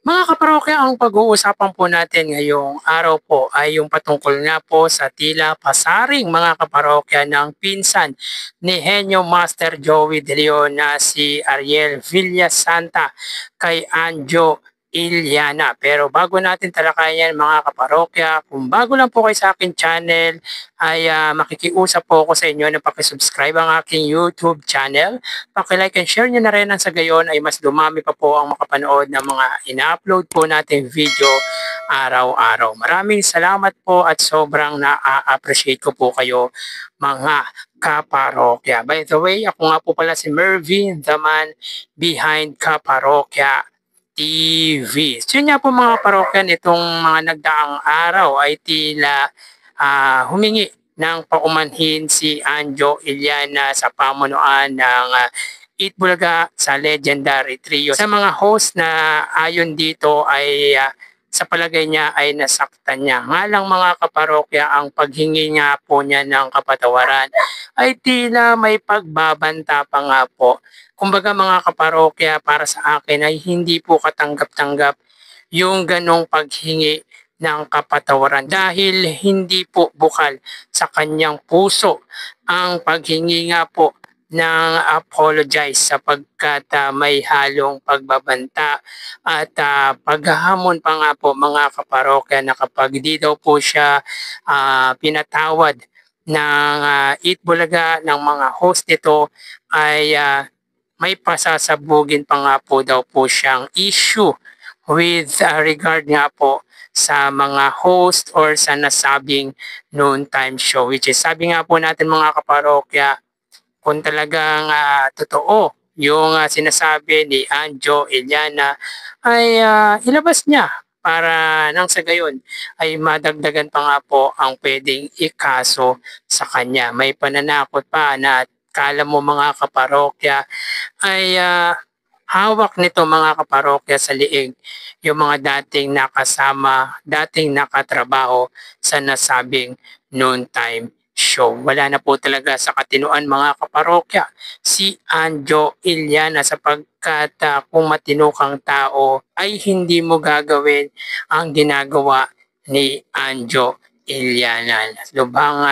Mga kaparokya, ang pag-uusapan po natin ngayong araw po ay yung patungkol nga po sa tila pasaring mga kaparokya ng pinsan ni Henyo Master Joey De Leon na si Ariel Villasanta kay Anjo Iliana. Pero bago natin talakayan mga kaparokya, kung bago lang po kayo sa akin channel, ay makikiusap po ako sa inyo na pakisubscribe ang aking YouTube channel. Paki-like and share nyo na rin ang sa gayon ay mas dumami pa po ang makapanood ng mga ina-upload po nating video araw-araw. Maraming salamat po at sobrang na-appreciate ko po kayo mga kaparokya. By the way, ako nga po pala si Mervin, the man behind Kaparokya TV. So yun nga po mga parokya, nitong mga nagdaang araw ay tila humingi ng paumanhin si Anjo Iliana sa pamunuan ng Itbulaga sa Legendary Trio. Sa mga host na ayon dito ay sa palagay niya ay nasaktan niya. Nga lang mga kaparokya, ang paghingi nga po niya ng kapatawaran ay tila may pagbabanta pa nga po. Kumbaga mga kaparokya, para sa akin ay hindi po katanggap-tanggap yung ganong paghingi ng kapatawaran dahil hindi po bukal sa kanyang puso ang paghingi nga po ng apologize sapagkat may halong pagbabanta at paghahamon pa nga po mga kaparokya na kapag di daw po siya pinatawad ng Itbulaga ng mga host nito ay may pasasabugin pa nga po daw po siyang issue with regard nga po sa mga host or sa nasabing noontime show, which is sabi nga po natin mga kaparokya, kung talagang totoo yung sinasabi ni Anjo Iliana ay ilabas niya para nang sa gayon ay madagdagan pa nga po ang pwedeng ikaso sa kanya. May pananakot pa na kala mo mga kaparokya ay hawak nito mga kaparokya sa liig yung mga dating nakasama, dating nakatrabaho sa nasabing noontime show. Wala na po talaga sa katinuan mga kaparokya si Anjo Iliana sapagkat kung matino kang tao ay hindi mo gagawin ang ginagawa ni Anjo Iliana. Lubhang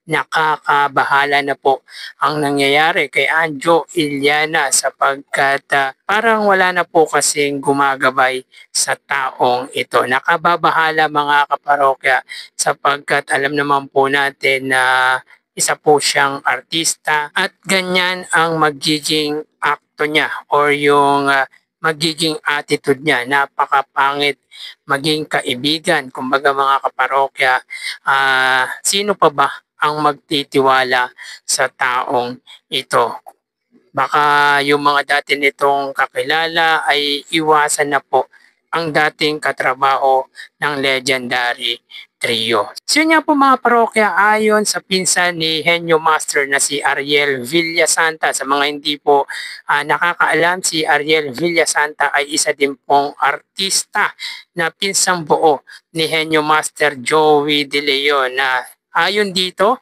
nakakabahala na po ang nangyayari kay Anjo Iliana sapagkat parang wala na po kasing gumagabay sa taong ito. Nakababahala mga kaparokya sapagkat alam naman po natin na isa po siyang artista at ganyan ang magiging akto niya or yung magiging attitude niya. Napakapangit maging kaibigan. Kumbaga mga kaparokya, sino pa ba ang magtitiwala sa taong ito? Baka yung mga dati nitong kakilala ay iwasan na po ang dating katrabaho ng Legendary Trio. So yun nga po mga parokya, ayon sa pinsan ni Henyo Master na si Ariel Villasanta. Sa mga hindi po nakakaalam, si Ariel Villasanta ay isa din pong artista na pinsang buo ni Henyo Master Joey De Leon na ayon dito,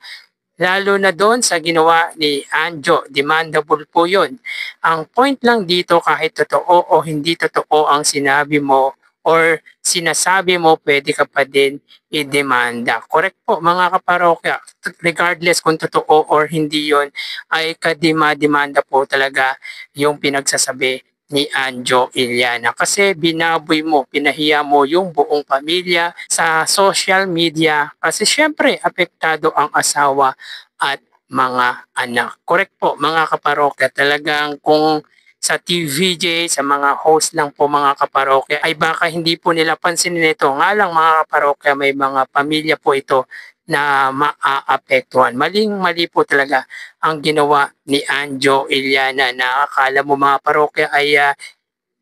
lalo na doon sa ginawa ni Anjo, demandable po yun. Ang point lang dito, kahit totoo o hindi totoo ang sinabi mo or sinasabi mo, pwede ka pa din i-demanda. Correct po mga kaparokya. Regardless kung totoo or hindi yon ay kadima-demanda po talaga yung pinagsasabi ni Anjo Iliana kasi binaboy mo, pinahiya mo yung buong pamilya sa social media kasi syempre apektado ang asawa at mga anak. Correct po mga kaparokya, talagang kung sa TVJ, sa mga host lang po mga kaparokya ay baka hindi po nila pansinin ito. Nga lang mga kaparokya, may mga pamilya po ito na maaapektuhan. Maling-mali po talaga ang ginawa ni Anjo Iliana na akala mo mga parokya ay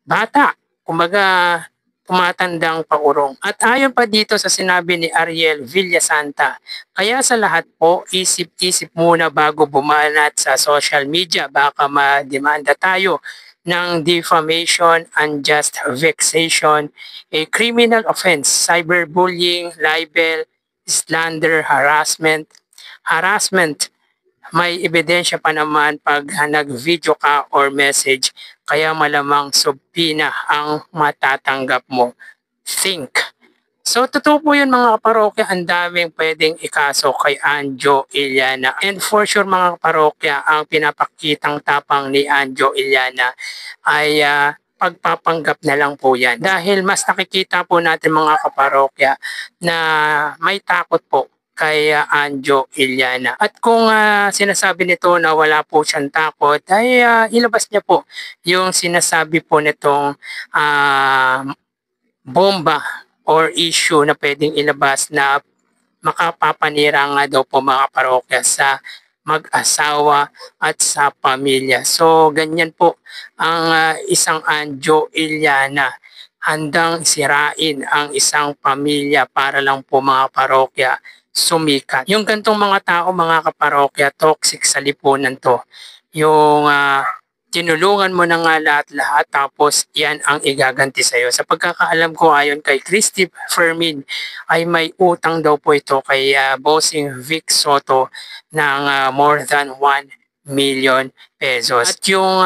bata. Kumbaga, tumatandang paurong. At ayon pa dito sa sinabi ni Ariel Villasanta, kaya sa lahat po, isip-isip muna bago bumanat sa social media. Baka mademanda tayo ng defamation, unjust vexation, a criminal offense, cyberbullying, libel, slander, harassment, may ebidensya pa naman pag nag-video ka or message, kaya malamang subpina ang matatanggap mo. Think. So totoo po yun mga kaparokya, ang daming pwedeng ikaso kay Anjo Iliana. And for sure mga kaparokya, ang pinapakitang tapang ni Anjo Iliana ay pagpapanggap na lang po yan. Dahil mas nakikita po natin mga kaparokya na may takot po kay Anjo Iliana. At kung sinasabi nito na wala po siyang takot, ay ilabas niya po yung sinasabi po nitong bomba or issue na pwedeng ilabas na makapapanira nga daw po mga parokya sa mag-asawa at sa pamilya. So ganyan po ang isang Anjo Iliana, handang sirain ang isang pamilya para lang po mga parokya sumikat. Yung gantong mga tao mga kaparokya, toxic sa lipunan to. Yung tinulungan mo na nga lahat-lahat tapos yan ang igaganti sa'yo. Sa pagkakaalam ko ayon kay Christy Fermin ay may utang daw po ito kay Bossing Vic Soto ng more than 1 million pesos. At yung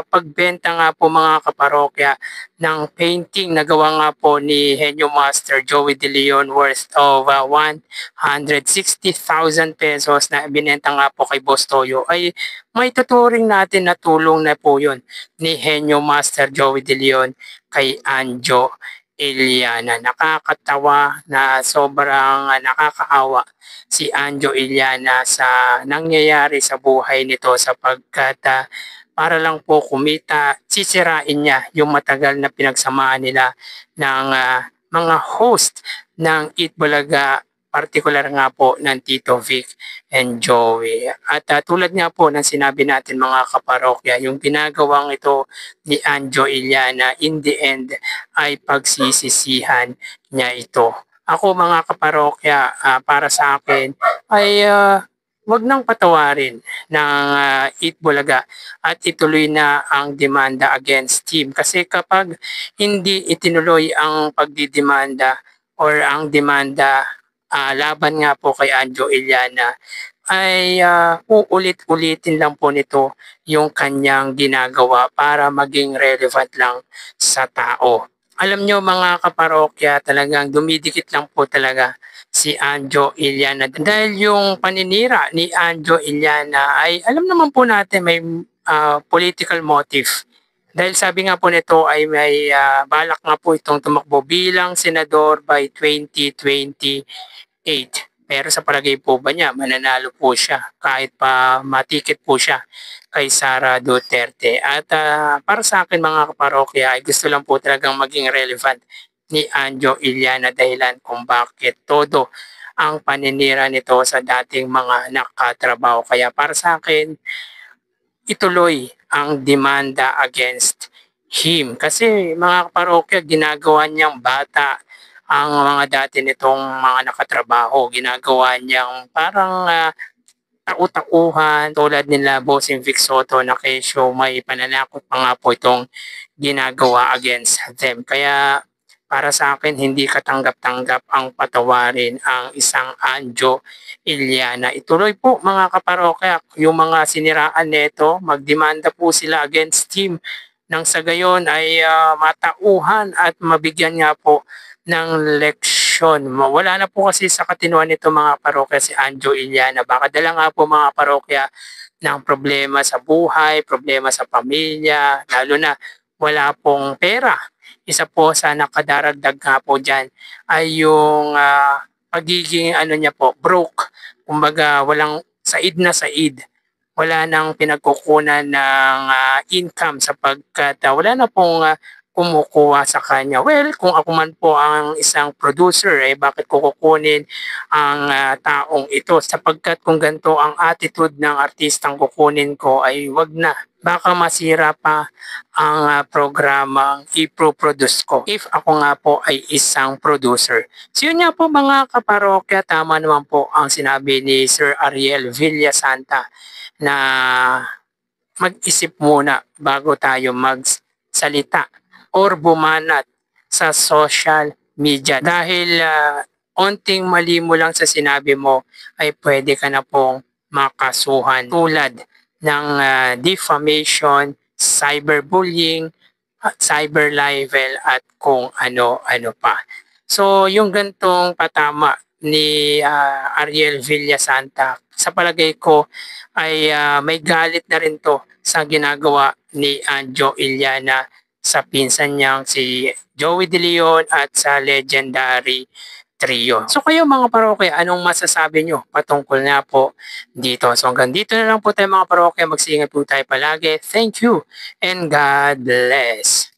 pagbenta nga po mga kaparokya ng painting na gawa nga po ni Henyo Master Joey De Leon worth of 160,000 pesos na binenta nga po kay Boss Toyo ay may tuturing natin na tulong na po yun ni Henyo Master Joey De Leon kay Anjo Iliana. Nakakatawa na sobrang nakakaawa si Anjo Iliana sa nangyayari sa buhay nito sapagkat para lang po kumita, sisirain niya yung matagal na pinagsamahan nila ng mga host ng Eat Bulaga, particular nga po ng Tito Vic and Joey. At tulad nga po ng sinabi natin mga kaparokya, yung ginagawang ito ni Anjo Iliana in the end ay pagsisisihan niya ito. Ako mga kaparokya, para sa akin ay wag nang patawarin ng Eat Bulaga at ituloy na ang demanda against team. Kasi kapag hindi itinuloy ang pagdidemanda or ang demanda laban nga po kay Anjo Iliana, ay uulit-ulitin lang po nito yung kanyang ginagawa para maging relevant lang sa tao. Alam nyo mga kaparokya, talagang dumidikit lang po talaga si Anjo Iliana. Dahil yung paninira ni Anjo Iliana ay alam naman po natin may political motive. Dahil sabi nga po nito ay may balak nga po itong tumakbo bilang senador by 2028. Pero sa palagay po ba niya, mananalo po siya kahit pa matikit po siya kay Sara Duterte. At para sa akin mga kaparokya ay gusto lang po talagang maging relevant ni Anjo Iliana dahilan kung bakit todo ang paninira nito sa dating mga nakatrabaho. Kaya para sa akin, ituloy ang demanda against him. Kasi mga kaparokya, ginagawa niyang bata ang mga dati nitong mga nakatrabaho. Ginagawa niyang parang tau-tauhan tulad nila Bossing Vic Soto na kesyo may pananakot pa nga po itong ginagawa against them. Kaya para sa akin hindi katanggap-tanggap ang patawarin ang isang Anjo Iliana. Ituloy po mga kaparokya yung mga siniraan nito, magdemanda po sila against team nang sa gayon ay matauhan at mabigyan nga po ng leksyon. Wala na po kasi sa katinuan nito mga parokya si Anjo Iliana. Baka dala nga po mga parokya ng problema sa buhay, problema sa pamilya, lalo na wala pong pera. Isa po sa nakadaragdag nga po dyan ay yung pagiging niya po, broke. Kumbaga walang said na said. Wala nang pinagkukunan ng income sapagkat wala na pong kumukuha sa kanya. Well, kung ako man po ang isang producer, bakit ko kukunin ang taong ito? Sapagkat kung ganito ang attitude ng artistang kukunin ko ay wag na. Baka masira pa ang programang i-produce ko if ako nga po ay isang producer. So yun nga po mga kaparokya, tama naman po ang sinabi ni Sir Ariel Villasanta na mag-isip muna bago tayo magsalita or bumanat sa social media. Dahil onting mali mo lang sa sinabi mo ay pwede ka na pong makasuhan tulad ng defamation, cyberbullying, cyber libel at kung ano-ano pa. So yung gantong patama ni Ariel Villasanta, sa palagay ko ay may galit na rin to sa ginagawa ni Joe Iliana sa pinsan niyang si Joey De Leon at sa legendary trio. So kayo mga parokya, anong masasabi nyo patungkol na po dito? So hanggang dito na lang po tayo mga parokya. Magsiingat po tayo palagi. Thank you and God bless.